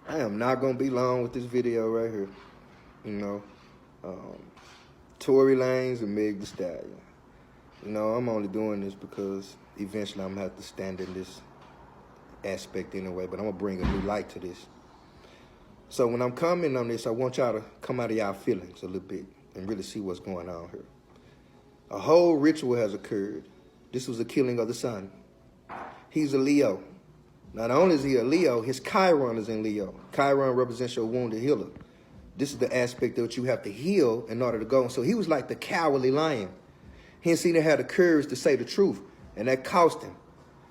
I am not going to be long with this video right here. You know, Tory Lanez and Meg Thee Stallion. You know, I'm only doing this because eventually I'm going to have to stand in this aspect anyway, but I'm going to bring a new light to this. So when I'm commenting on this, I want y'all to come out of y'all feelings a little bit and really see what's going on here. A whole ritual has occurred. This was the killing of the sun. He's a Leo. Not only is he a Leo, his Chiron is in Leo. Chiron represents your wounded healer. This is the aspect that you have to heal in order to go. So he was like the cowardly lion. Hence, he didn't have the courage to say the truth. And that cost him.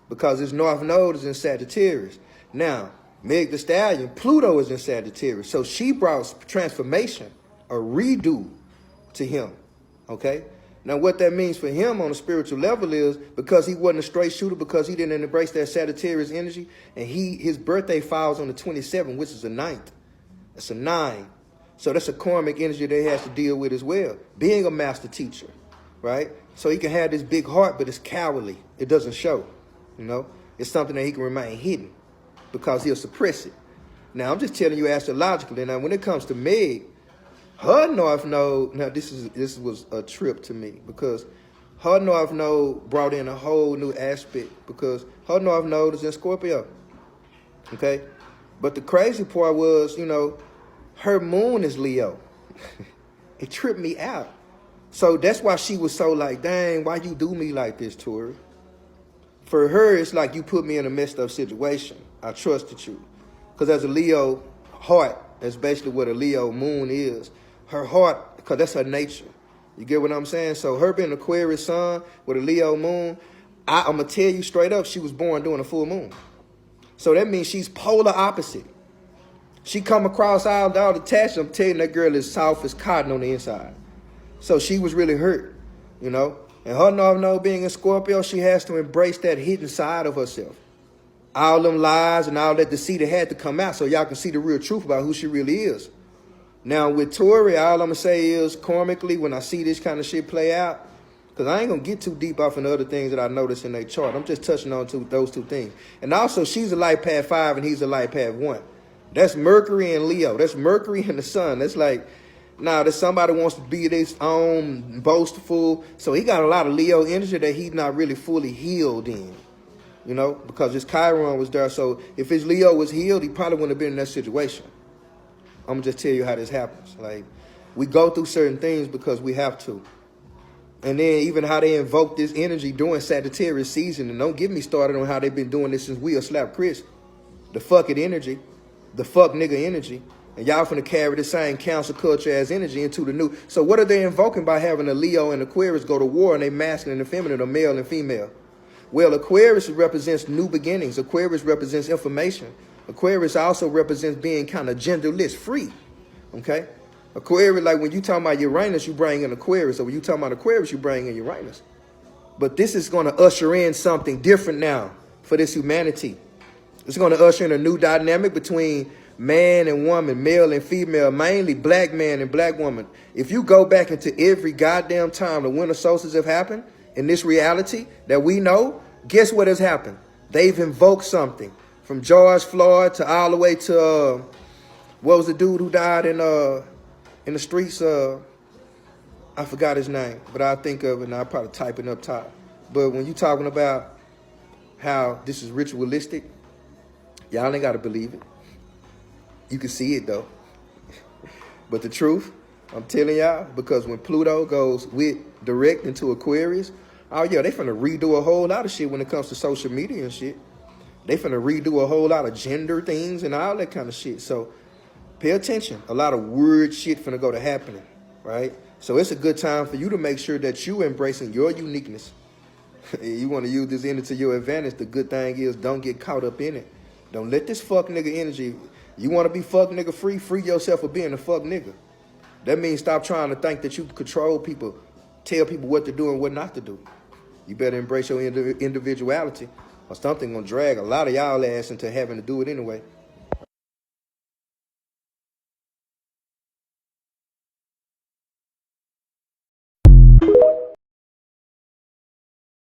Because his North Node is in Sagittarius. Now, Meg Thee Stallion, Pluto is in Sagittarius. So she brought transformation, a redo to him. Okay? Now, what that means for him on a spiritual level is because he wasn't a straight shooter, because he didn't embrace that Sagittarius energy, and his birthday falls on the 27th, which is the 9th. That's a 9. So that's a karmic energy that he has to deal with as well. Being a master teacher, right? So he can have this big heart, but it's cowardly. It doesn't show, you know? It's something that he can remain hidden because he'll suppress it. Now, I'm just telling you astrologically. Now, when it comes to Meg, her North Node, now this was a trip to me because her North Node brought in a whole new aspect because her North Node is in Scorpio, okay? But the crazy part was, you know, her moon is Leo. It tripped me out. So that's why she was so like, dang, why you do me like this, Tory? For her, it's like you put me in a messed up situation. I trusted you. Because as a Leo heart, that's basically what a Leo moon is. Her heart, because that's her nature. You get what I'm saying? So her being Aquarius sun with a Leo moon, I'm going to tell you straight up, she was born during a full moon. So that means she's polar opposite. She come across all detached. I'm telling you, that girl is soft as cotton on the inside. So she was really hurt, you know? And her North Node being in Scorpio, she has to embrace that hidden side of herself. All them lies and all that deceit had to come out so y'all can see the real truth about who she really is. Now, with Tory, all I'm going to say is, karmically, when I see this kind of shit play out, because I ain't going to get too deep off in the other things that I noticed in their chart. I'm just touching on those two things. And also, she's a light path 5 and he's a light path 1. That's Mercury and Leo. That's Mercury and the sun. That's like, now that somebody wants to be his own, boastful. So he got a lot of Leo energy that he's not really fully healed in, you know, because his Chiron was there. So if his Leo was healed, he probably wouldn't have been in that situation. I'm going to just tell you how this happens. Like, we go through certain things because we have to. And then even how they invoke this energy during Sagittarius season. And don't get me started on how they've been doing this since Will Slap Chris. The fuck it energy. The fuck nigga energy. And y'all finna carry the same council culture as energy into the new. So what are they invoking by having a Leo and Aquarius go to war and they masculine and feminine or male and female? Well, Aquarius represents new beginnings. Aquarius represents information. Aquarius also represents being kind of genderless, free, okay? Aquarius, like when you talking about Uranus, you bring in Aquarius. So when you talking about Aquarius, you bring in Uranus. But this is going to usher in something different now for this humanity. It's going to usher in a new dynamic between man and woman, male and female, mainly black man and black woman. If you go back into every goddamn time the winter solstice have happened in this reality that we know, guess what has happened? They've invoked something. From George Floyd to all the way to, what was the dude who died in the streets? I forgot his name, but I'll think of it and I'll probably type it up top. But when you're talking about how this is ritualistic, y'all ain't got to believe it. You can see it, though. But the truth, I'm telling y'all, because when Pluto goes direct into Aquarius, oh, yeah, they finna redo a whole lot of shit when it comes to social media and shit. They finna redo a whole lot of gender things and all that kind of shit. So pay attention. A lot of weird shit finna go to happening, right? So it's a good time for you to make sure that you embracing your uniqueness. You want to use this energy to your advantage. The good thing is don't get caught up in it. Don't let this fuck nigga energy. You want to be fuck nigga free? Free yourself of being a fuck nigga. That means stop trying to think that you can control people, tell people what to do and what not to do. You better embrace your individuality or something gonna drag a lot of y'all ass into having to do it anyway.